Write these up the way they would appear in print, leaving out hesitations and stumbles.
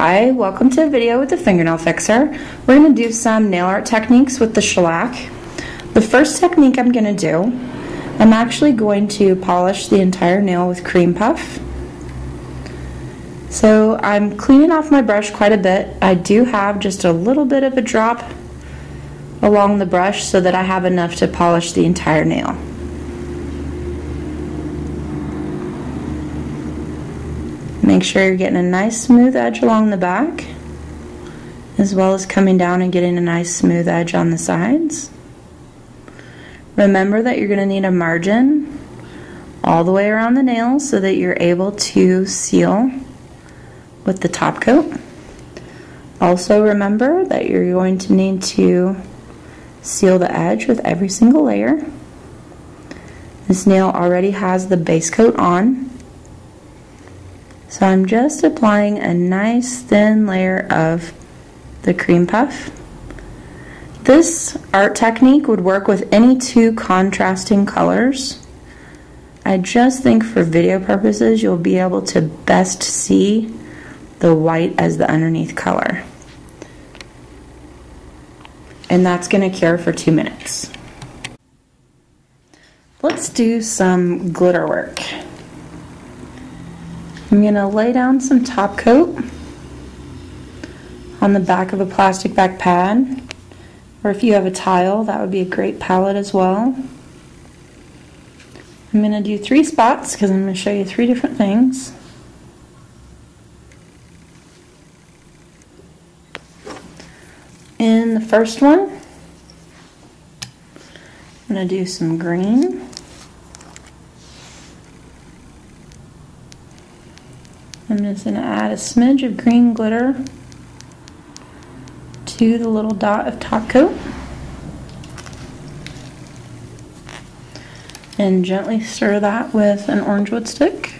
Hi, welcome to a video with the Fingernail Fixer. We're going to do some nail art techniques with the shellac. The first technique I'm going to do, I'm actually going to polish the entire nail with cream puff. So I'm cleaning off my brush quite a bit. I do have just a little bit of a drop along the brush so that I have enough to polish the entire nail. Make sure you're getting a nice smooth edge along the back, as well as coming down and getting a nice smooth edge on the sides. Remember that you're going to need a margin all the way around the nail so that you're able to seal with the top coat. Also remember that you're going to need to seal the edge with every single layer. This nail already has the base coat on. So I'm just applying a nice thin layer of the cream puff. This art technique would work with any two contrasting colors. I just think for video purposes you'll be able to best see the white as the underneath color. And that's going to cure for 2 minutes. Let's do some glitter work. I'm going to lay down some top coat on the back of a plastic back pad, or if you have a tile, that would be a great palette as well. I'm going to do 3 spots because I'm going to show you 3 different things. In the first one, I'm going to do some green. I'm just going to add a smidge of green glitter to the little dot of top coat and gently stir that with an orange wood stick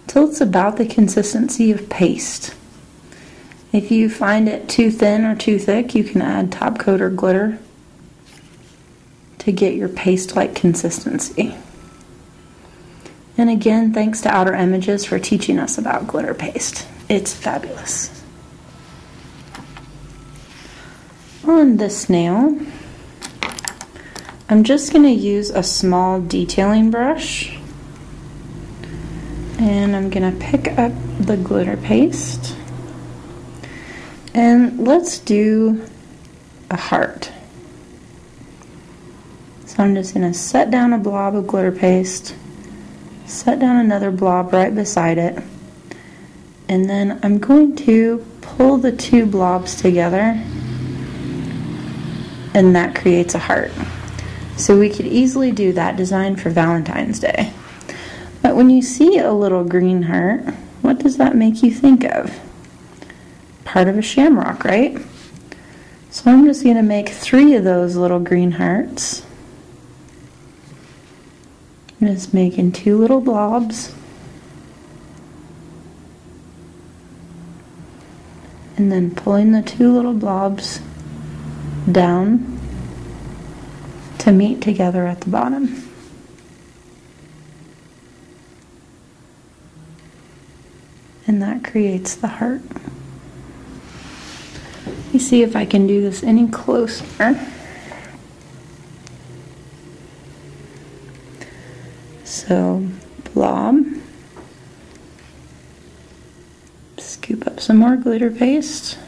till it's about the consistency of paste. If you find it too thin or too thick, you can add top coat or glitter to get your paste-like consistency. And again, thanks to Outer Images for teaching us about glitter paste. It's fabulous. On this nail, I'm just going to use a small detailing brush, and I'm going to pick up the glitter paste, and let's do a heart. So I'm just going to set down a blob of glitter paste, set down another blob right beside it, and then I'm going to pull the 2 blobs together, and that creates a heart. So we could easily do that design for Valentine's Day. But when you see a little green heart, what does that make you think of? Part of a shamrock, right? So I'm just going to make 3 of those little green hearts. I'm just making 2 little blobs, and then pulling the 2 little blobs down to meet together at the bottom. And that creates the heart. Let me see if I can do this any closer. So, blob, scoop up some more glitter paste,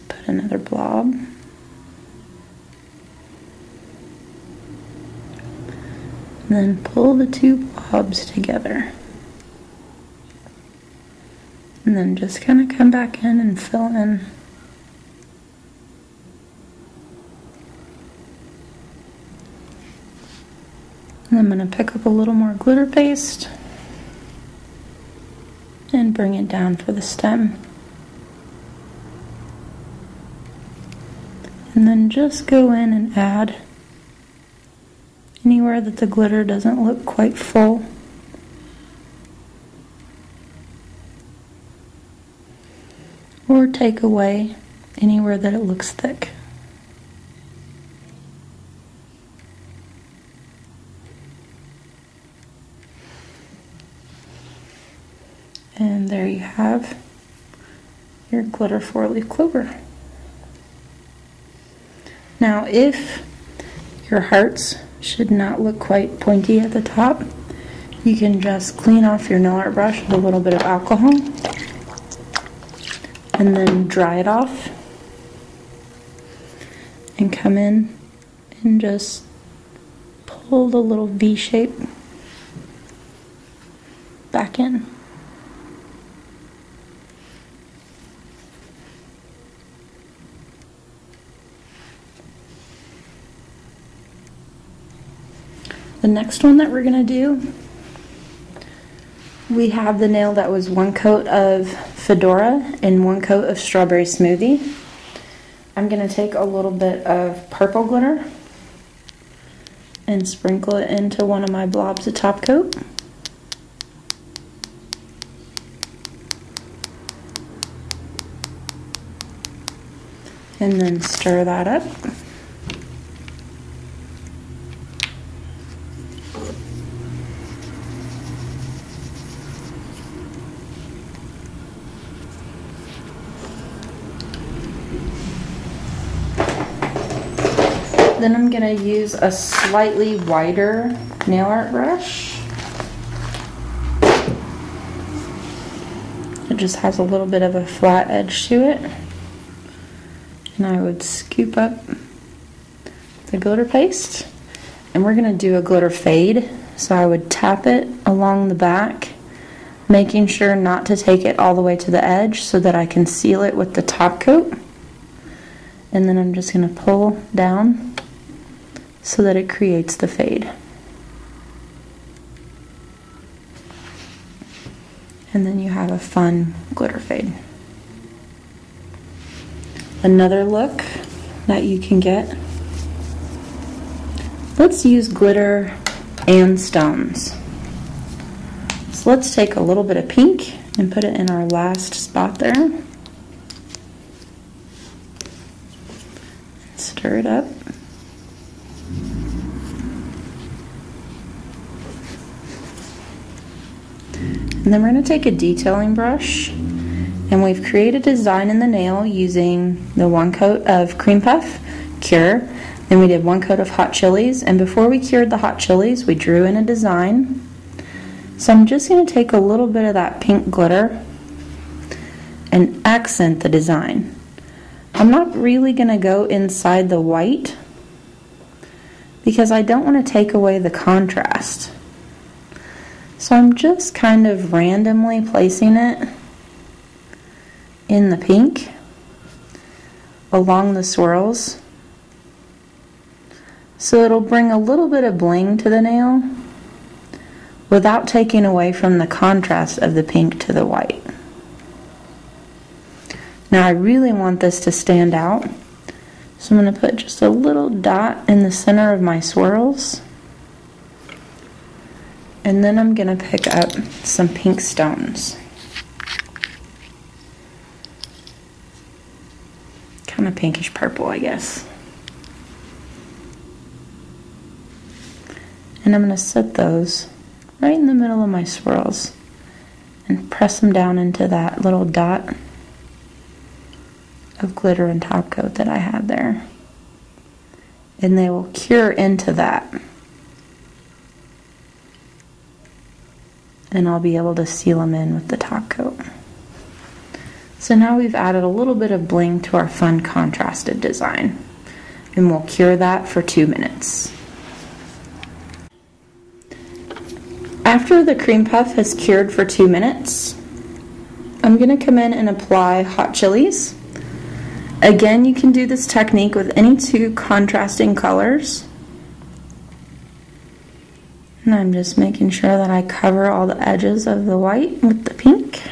put another blob, and then pull the 2 blobs together, and then just kind of come back in and fill in. And I'm going to pick up a little more glitter paste and bring it down for the stem. And then just go in and add anywhere that the glitter doesn't look quite full. Or take away anywhere that it looks thick. And there you have your glitter 4-leaf clover. Now, if your hearts should not look quite pointy at the top, you can just clean off your nail art brush with a little bit of alcohol and then dry it off and come in and just pull the little V shape back in. The next one that we're going to do, we have the nail that was 1 coat of Fedora and 1 coat of Strawberry Smoothie. I'm going to take a little bit of purple glitter and sprinkle it into one of my blobs of top coat. And then stir that up. Then I'm going to use a slightly wider nail art brush. It just has a little bit of a flat edge to it. And I would scoop up the glitter paste. And we're going to do a glitter fade. So I would tap it along the back, making sure not to take it all the way to the edge so that I can seal it with the top coat. And then I'm just going to pull down so that it creates the fade. And then you have a fun glitter fade. Another look that you can get. Let's use glitter and stones. So let's take a little bit of pink and put it in our last spot there. Stir it up. And then we're going to take a detailing brush, and we've created a design in the nail using the 1 coat of Cream Puff Cure. Then we did 1 coat of hot chilies, and before we cured the hot chilies, we drew in a design. So I'm just going to take a little bit of that pink glitter and accent the design. I'm not really going to go inside the white because I don't want to take away the contrast. So I'm just kind of randomly placing it in the pink along the swirls. So it'll bring a little bit of bling to the nail without taking away from the contrast of the pink to the white. Now I really want this to stand out, so I'm going to put just a little dot in the center of my swirls. And then I'm going to pick up some pink stones. Kind of pinkish purple, I guess. And I'm going to set those right in the middle of my swirls and press them down into that little dot of glitter and top coat that I have there. And they will cure into that. And I'll be able to seal them in with the top coat. So now we've added a little bit of bling to our fun contrasted design. And we'll cure that for 2 minutes. After the cream puff has cured for 2 minutes, I'm going to come in and apply hot chilies. Again, you can do this technique with any 2 contrasting colors. And I'm just making sure that I cover all the edges of the white with the pink,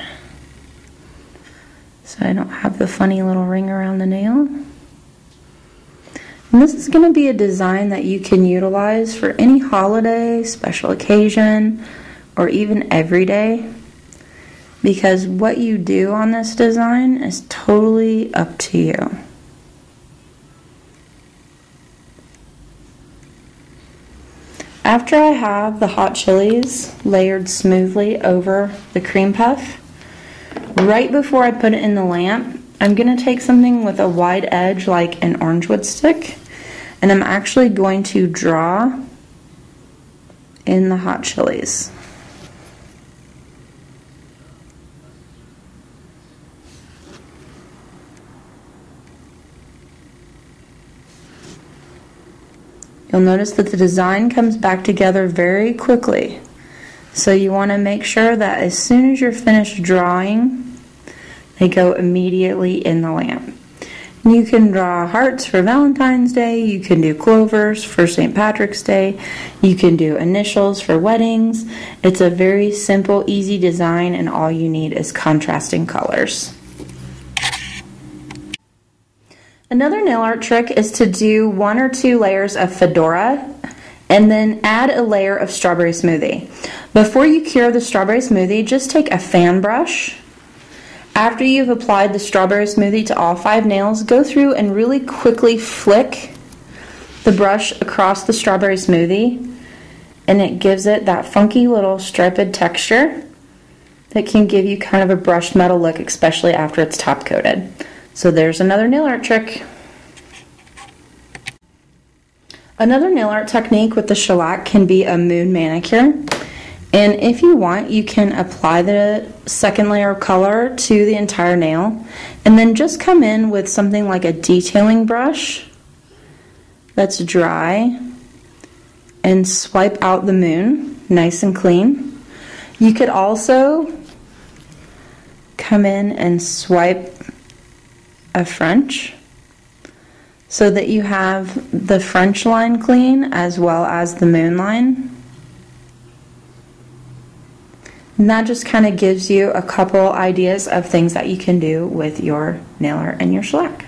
so I don't have the funny little ring around the nail. And this is going to be a design that you can utilize for any holiday, special occasion, or even every day, because what you do on this design is totally up to you. After I have the hot chilies layered smoothly over the cream puff, Right before I put it in the lamp, I'm going to take something with a wide edge like an orange wood stick, and I'm actually going to draw in the hot chilies. You'll notice that the design comes back together very quickly. So you want to make sure that as soon as you're finished drawing, they go immediately in the lamp. You can draw hearts for Valentine's Day, you can do clovers for St. Patrick's Day, you can do initials for weddings. It's a very simple, easy design, and all you need is contrasting colors. Another nail art trick is to do 1 or 2 layers of fedora and then add a layer of strawberry smoothie. Before you cure the strawberry smoothie, just take a fan brush. After you've applied the strawberry smoothie to all 5 nails, go through and really quickly flick the brush across the strawberry smoothie, and it gives it that funky little striped texture that can give you kind of a brushed metal look, especially after it's top coated. So there's another nail art trick. Another nail art technique with the shellac can be a moon manicure. And if you want, you can apply the second layer of color to the entire nail and then just come in with something like a detailing brush that's dry and swipe out the moon nice and clean. You could also come in and swipe a French so that you have the French line clean as well as the moon line. And that just kind of gives you a couple ideas of things that you can do with your nail art and your shellac.